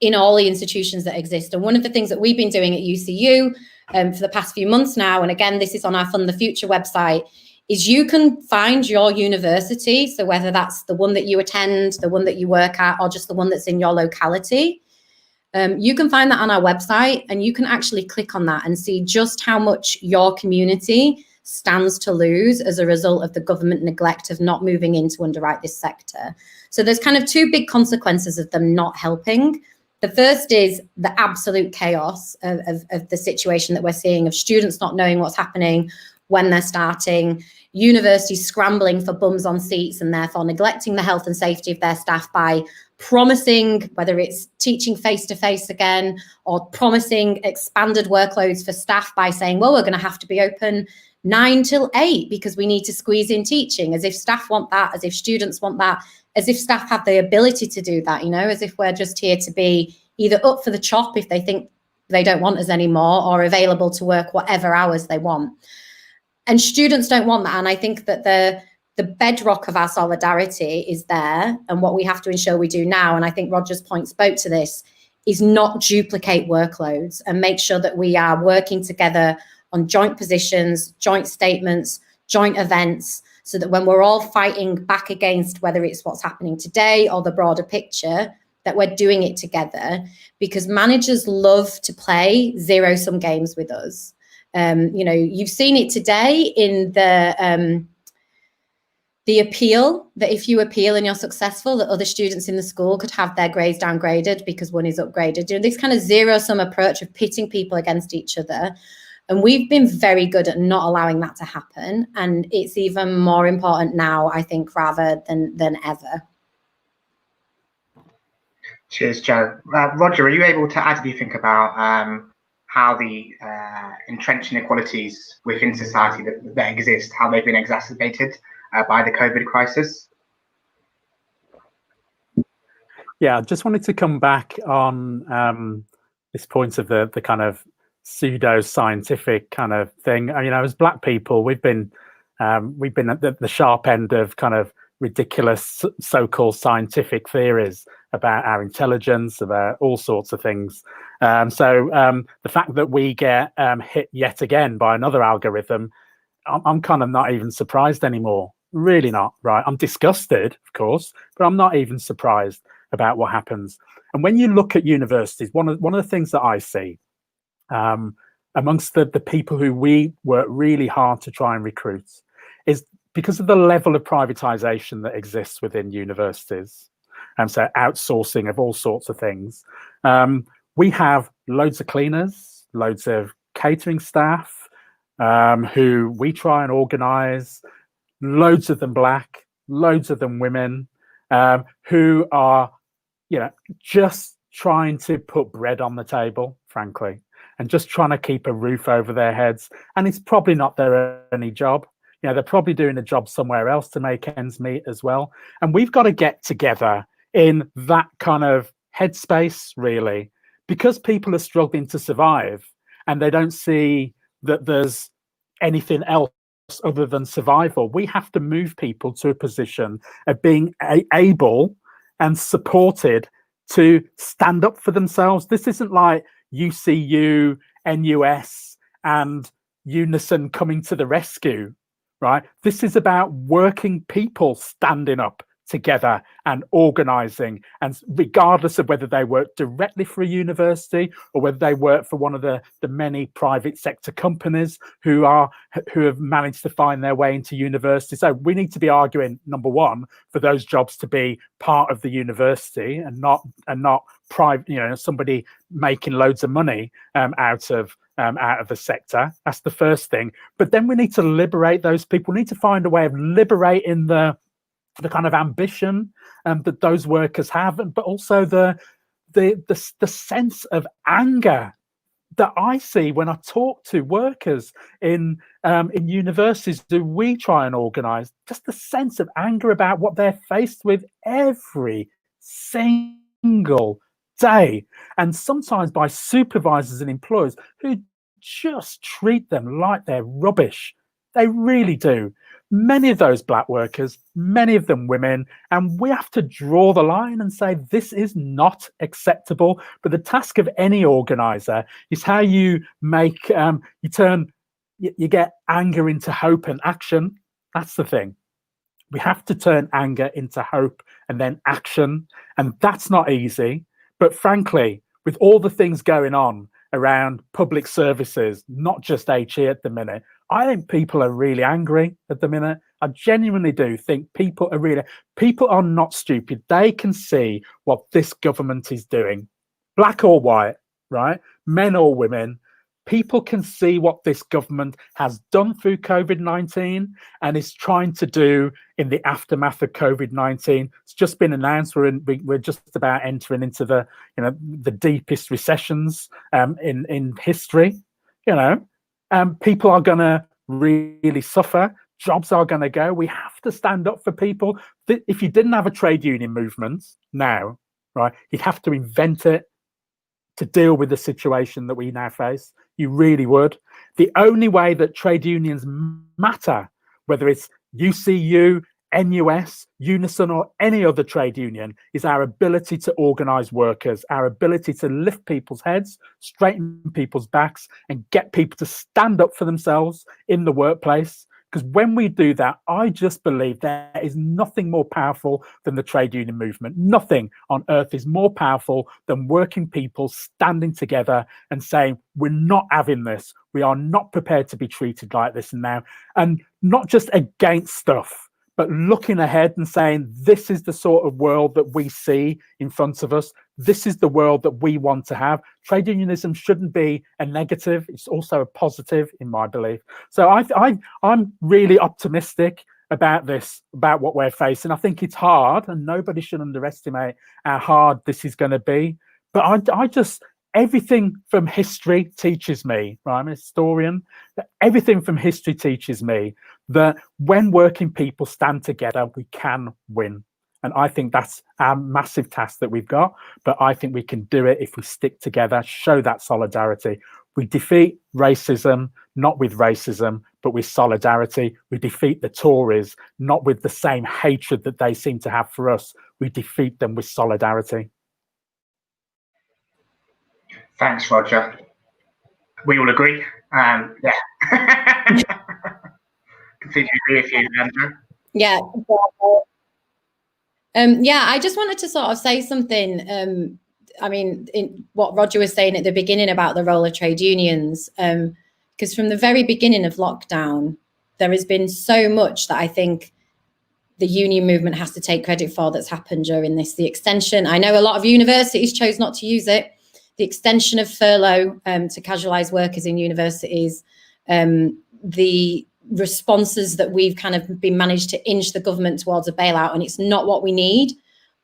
in all the institutions that exist. And one of the things that we've been doing at UCU for the past few months now, and again, this is on our Fund the Future website, is you can find your university. So whether that's the one that you attend, the one that you work at, or just the one that's in your locality, you can find that on our website, and you can actually click on that and see just how much your community stands to lose as a result of the government neglect of not moving in to underwrite this sector. So there's kind of two big consequences of them not helping. The first is the absolute chaos of the situation that we're seeing, of students not knowing what's happening when they're starting, universities scrambling for bums on seats and therefore neglecting the health and safety of their staff by promising, whether it's teaching face-to-face again or promising expanded workloads for staff by saying, well, we're going to have to be open 9 till 8 because we need to squeeze in teaching, as if staff want that, as if students want that, as if staff have the ability to do that, as if we're just here to be either up for the chop if they think they don't want us anymore, or available to work whatever hours they want. And students don't want that. And I think that the bedrock of our solidarity is there. And what we have to ensure we do now, and I think Roger's point spoke to this, is not duplicate workloads and make sure that we are working together on joint positions, joint statements, joint events, so that when we're all fighting back against whether it's what's happening today or the broader picture, that we're doing it together, because managers love to play zero-sum games with us. You've seen it today in the appeal, that if you appeal and you're successful, that other students in the school could have their grades downgraded because one is upgraded. This kind of zero-sum approach of pitting people against each other. And we've been very good at not allowing that to happen. And it's even more important now, I think, rather than ever.
Cheers, Jo. Roger, are you able to add anything about how the entrenched inequalities within society that exist, how they've been exacerbated by the COVID crisis?
Yeah, I just wanted to come back on this point of the kind of pseudo-scientific kind of thing. As Black people, we've been at the sharp end of kind of ridiculous so-called scientific theories about our intelligence, about all sorts of things. So the fact that we get hit yet again by another algorithm, I'm kind of not even surprised anymore. Really not, right? I'm disgusted, of course, but I'm not even surprised about what happens. And when you look at universities, one of the things that I see amongst the people who we work really hard to try and recruit is because of the level of privatization that exists within universities, and so outsourcing of all sorts of things. We have loads of cleaners, loads of catering staff who we try and organize, loads of them Black, loads of them women, who are, just trying to put bread on the table, frankly, and just trying to keep a roof over their heads. And it's probably not their only job. They're probably doing a job somewhere else to make ends meet as well. And we've got to get together in that kind of headspace, really, because people are struggling to survive and they don't see that there's anything else other than survival. We have to move people to a position of being able and supported to stand up for themselves. This isn't like UCU, NUS, and UNISON coming to the rescue, right? This is about working people standing up together and organizing, and regardless of whether they work directly for a university or whether they work for one of the many private sector companies who have managed to find their way into university. So we need to be arguing, number one, for those jobs to be part of the university and not private, somebody making loads of money out of the sector. That's the first thing. But then we need to liberate those people. We need to find a way of liberating the kind of ambition that those workers have, but also the sense of anger that I see when I talk to workers in universities who we try and organise. Just the sense of anger about what they're faced with every single day, and sometimes by supervisors and employers who just treat them like they're rubbish. They really do. Many of those Black workers, many of them women, and we have to draw the line and say this is not acceptable. But the task of any organizer is how you make you get anger into hope and action. That's the thing. We have to turn anger into hope and then action, and that's not easy. But frankly, with all the things going on around public services, not just HE at the minute, I think people are really angry at the minute. I genuinely do think people are not stupid. They can see what this government is doing, Black or white, right? Men or women. People can see what this government has done through COVID-19 and is trying to do in the aftermath of COVID-19. It's just been announced we're just about entering into the deepest recessions in history. People are going to really suffer. Jobs are going to go. We have to stand up for people. If you didn't have a trade union movement now, right, you'd have to invent it. to deal with the situation that we now face. You really would. The only way that trade unions matter, whether it's UCU, NUS, UNISON, or any other trade union, is our ability to organise workers, our ability to lift people's heads, straighten people's backs, and get people to stand up for themselves in the workplace. Because when we do that, I just believe there is nothing more powerful than the trade union movement. Nothing on earth is more powerful than working people standing together and saying, we're not having this. We are not prepared to be treated like this now. And not just against stuff, but looking ahead and saying, this is the sort of world that we see in front of us. This is the world that we want to have. Trade unionism shouldn't be a negative. It's also a positive, in my belief. So I'm really optimistic about this, about what we're facing. I think it's hard, and nobody should underestimate how hard this is going to be. But I just, everything from history teaches me, right? I'm a historian, but everything from history teaches me that when working people stand together, we can win. And I think that's our massive task that we've got. But I think we can do it if we stick together, show that solidarity. We defeat racism, not with racism, but with solidarity. We defeat the Tories, not with the same hatred that they seem to have for us. We defeat them with solidarity.
Thanks, Roger. We all agree. Yeah. Completely agree with you, Andrew.
Yeah. Yeah, I just wanted to sort of say something. I mean, in what Roger was saying at the beginning about the role of trade unions, because from the very beginning of lockdown, there has been so much that I think the union movement has to take credit for that's happened during this. The extension, I know a lot of universities chose not to use it. The extension of furlough to casualised workers in universities, the responses that we've kind of been managed to inch the government towards a bailout, and it's not what we need,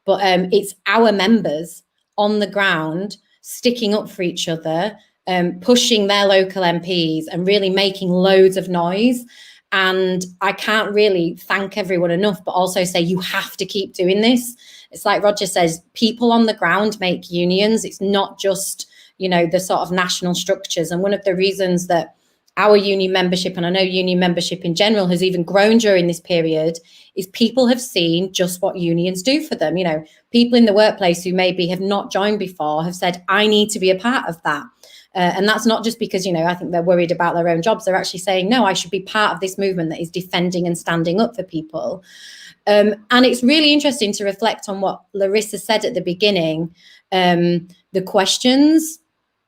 but it's our members on the ground sticking up for each other, pushing their local MPs and really making loads of noise. And I can't really thank everyone enough, but also say you have to keep doing this. It's like Roger says, people on the ground make unions. It's not just, you know, the sort of national structures. And one of the reasons that our union membership, and I know union membership in general, has even grown during this period, is people have seen just what unions do for them. You know, people in the workplace who maybe have not joined before have said, I need to be a part of that. And that's not just because, you know, I think they're worried about their own jobs. They're actually saying, no, I should be part of this movement that is defending and standing up for people. And it's really interesting to reflect on what Larissa said at the beginning, the questions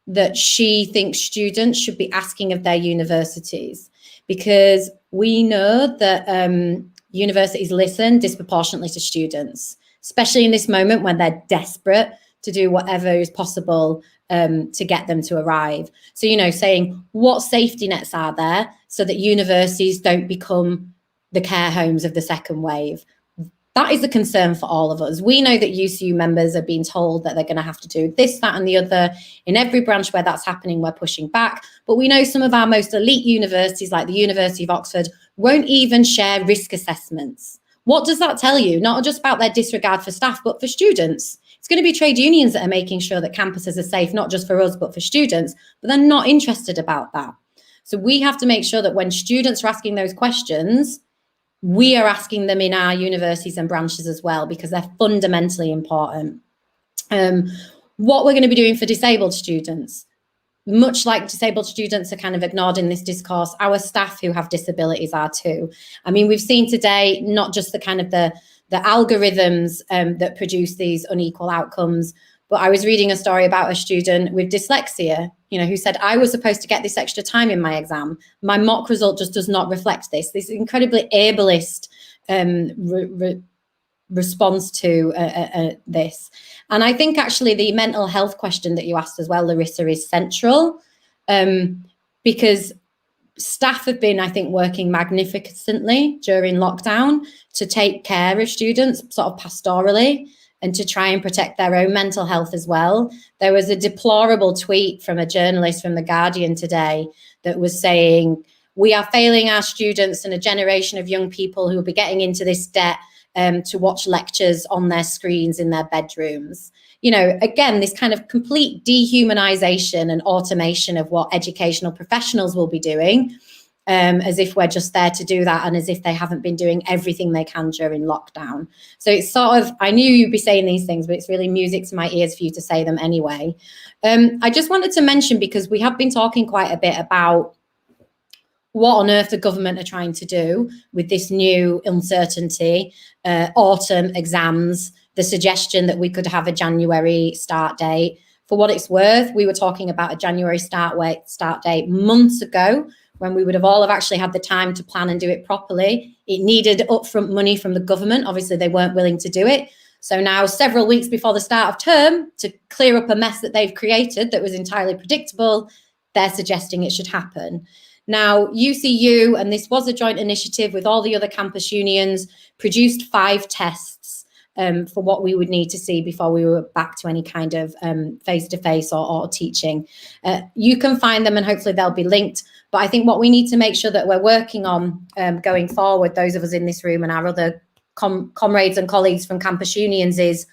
that she thinks students should be asking of their universities, because we know that universities listen disproportionately to students, especially in this moment when they're desperate to do whatever is possible to get them to arrive. So, you know, saying what safety nets are there so that universities don't become the care homes of the second wave. That is a concern for all of us. We know that UCU members are being told that they're going to have to do this, that, and the other. In every branch where that's happening, we're pushing back. But we know some of our most elite universities, like the University of Oxford, won't even share risk assessments. What does that tell you? Not just about their disregard for staff, but for students. It's going to be trade unions that are making sure that campuses are safe, not just for us, but for students. But they're not interested about that. So we have to make sure that when students are asking those questions, we are asking them in our universities and branches as well, because they're fundamentally important. What we're going to be doing for disabled students, much like disabled students are kind of ignored in this discourse, our staff who have disabilities are too. I mean, we've seen today, not just the kind of the algorithms that produce these unequal outcomes, but I was reading a story about a student with dyslexia, you know, who said, I was supposed to get this extra time in my exam. My mock result just does not reflect this. This incredibly ableist response to this. And I think actually the mental health question that you asked as well, Larissa, is central, because staff have been, I think, working magnificently during lockdown to take care of students sort of pastorally and to try and protect their own mental health as well. There was a deplorable tweet from a journalist from The Guardian today that was saying, we are failing our students and a generation of young people who will be getting into this debt to watch lectures on their screens in their bedrooms. You know, again, this kind of complete dehumanization and automation of what educational professionals will be doing, as if we're just there to do that and as if they haven't been doing everything they can during lockdown. So it's sort of, I knew you'd be saying these things, but it's really music to my ears for you to say them anyway. I just wanted to mention, because we have been talking quite a bit about what on earth the government are trying to do with this new uncertainty, autumn exams, the suggestion that we could have a January start date. For what it's worth, we were talking about a January start date months ago, when we would have all have actually had the time to plan and do it properly. It needed upfront money from the government. Obviously, they weren't willing to do it. So now, several weeks before the start of term, to clear up a mess that they've created that was entirely predictable, they're suggesting it should happen. Now, UCU, and this was a joint initiative with all the other campus unions, produced 5 tests for what we would need to see before we were back to any kind of face-to-face or teaching. You can find them and hopefully they'll be linked. But I think what we need to make sure that we're working on going forward, those of us in this room and our other comrades and colleagues from campus unions, is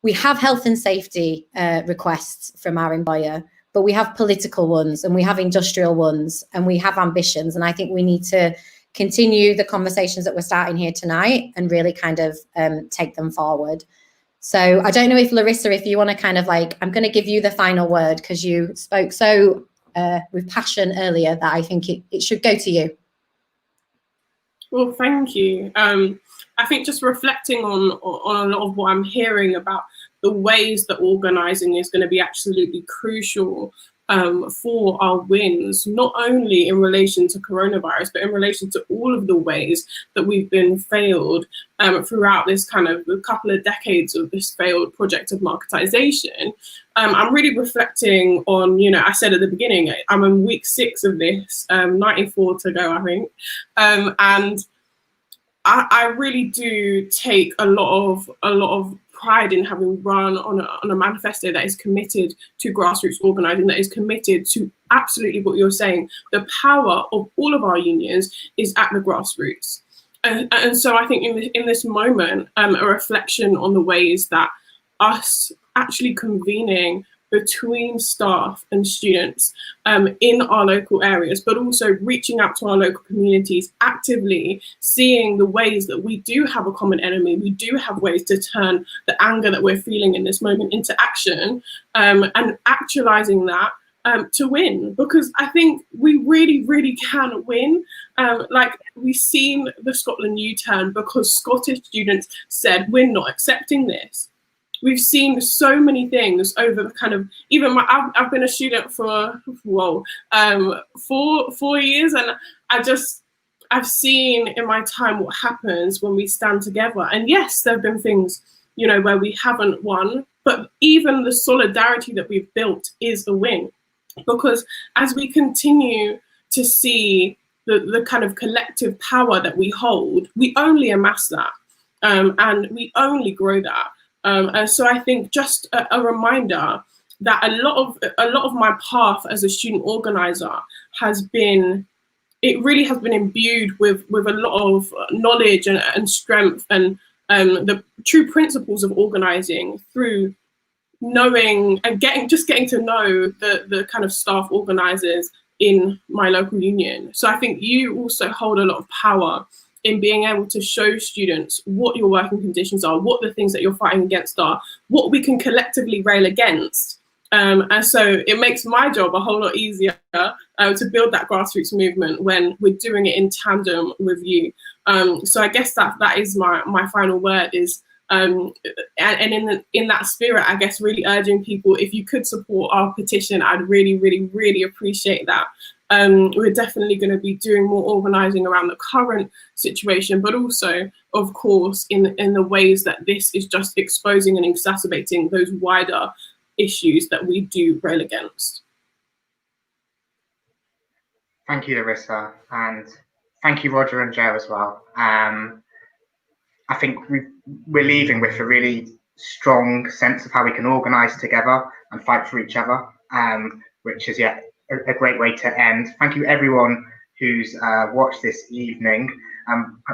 we have health and safety requests from our employer, but we have political ones and we have industrial ones and we have ambitions. And I think we need to continue the conversations that we're starting here tonight and really kind of take them forward. So I don't know if Larissa, if you want to kind of like, I'm going to give you the final word because you spoke so with passion earlier that I think it should go to you.
Well, thank you. I think just reflecting on a lot of what I'm hearing about the ways that organising is going to be absolutely crucial for our wins, not only in relation to coronavirus, but in relation to all of the ways that we've been failed throughout this kind of a couple of decades of this failed project of marketisation. I'm really reflecting on, you know, I said at the beginning, I'm in week 6 of this, 94 to go, I think. And I really do take a lot of pride in having run on a manifesto that is committed to grassroots organising, that is committed to absolutely what you're saying. The power of all of our unions is at the grassroots. And so I think in this moment, a reflection on the ways that us actually convening between staff and students in our local areas, but also reaching out to our local communities, actively seeing the ways that we do have a common enemy, we do have ways to turn the anger that we're feeling in this moment into action, and actualizing that to win. Because I think we really, really can win. Like we've seen the Scotland U-turn because Scottish students said, we're not accepting this. We've seen so many things over the kind of, even I've been a student for 4 years, and I've seen in my time what happens when we stand together. And yes, there have been things, you know, where we haven't won, but even the solidarity that we've built is a win. Because as we continue to see the kind of collective power that we hold, we only amass that, and we only grow that. And so I think just a reminder that a lot of my path as a student organizer has been, it really has been imbued with a lot of knowledge and strength and the true principles of organizing through knowing and getting to know the kind of staff organizers in my local union. So I think you also hold a lot of power in being able to show students what your working conditions are, what the things that you're fighting against are, what we can collectively rail against. And so it makes my job a whole lot easier to build that grassroots movement when we're doing it in tandem with you. So I guess that is my final word is, and in that spirit, I guess really urging people, if you could support our petition, I'd really, really, really appreciate that. We're definitely going to be doing more organising around the current situation, but also, of course, in the ways that this is just exposing and exacerbating those wider issues that we do rail against.
Thank you, Larissa, and thank you, Roger and Jo, as well. I think we're leaving with a really strong sense of how we can organise together and fight for each other, which is, yeah, a great way to end. Thank you everyone who's watched this evening.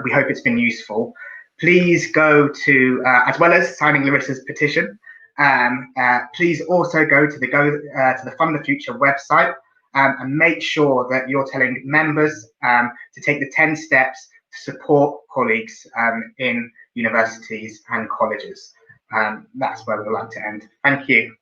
We hope it's been useful. please go to, as well as signing Larissa's petition, please also go to the Fund the Future website and make sure that you're telling members to take the 10 steps to support colleagues in universities and colleges. That's where we'd like to end. Thank you.